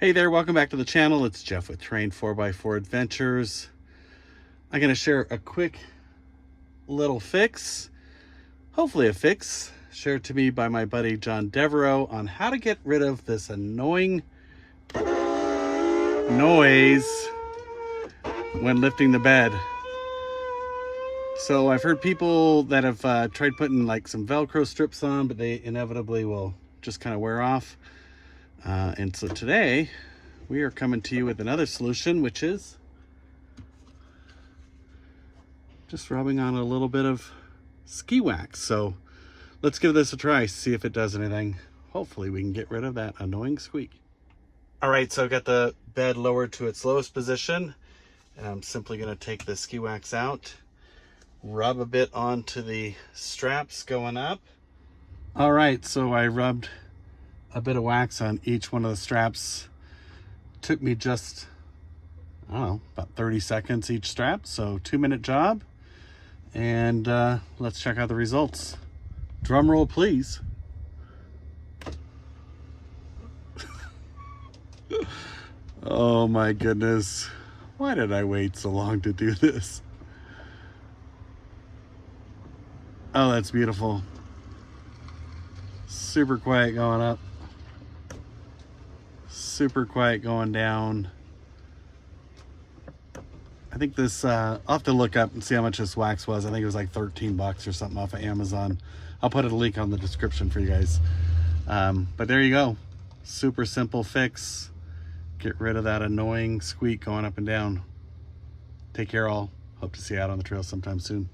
Hey there, welcome back to the channel. It's Jeff with Terrain 4x4 Adventures. I'm going to share a quick little fix, hopefully a fix, shared to me by my buddy John Devereaux on how to get rid of this annoying noise when lifting the bed. So I've heard people that have tried putting like some Velcro strips on, but they inevitably will just kind of wear off. And so today we are coming to you with another solution, which is just rubbing on a little bit of ski wax. So let's give this a try, see if it does anything. Hopefully we can get rid of that annoying squeak. All right, so I've got the bed lowered to its lowest position, and I'm simply going to take the ski wax out, rub a bit onto the straps going up. All right, so I rubbed a bit of wax on each one of the straps. Took me just, I don't know, about 30 seconds each strap, so 2-minute job. And let's check out the results. Drum roll, please. Oh my goodness. Why did I wait so long to do this? Oh, that's beautiful. Super quiet going up. Super quiet going down. I think this, I'll have to look up and see how much this wax was. I think it was like 13 bucks or something off of Amazon. I'll put a link on the description for you guys. But there you go. Super simple fix. Get rid of that annoying squeak going up and down. Take care all. Hope to see you out on the trail sometime soon.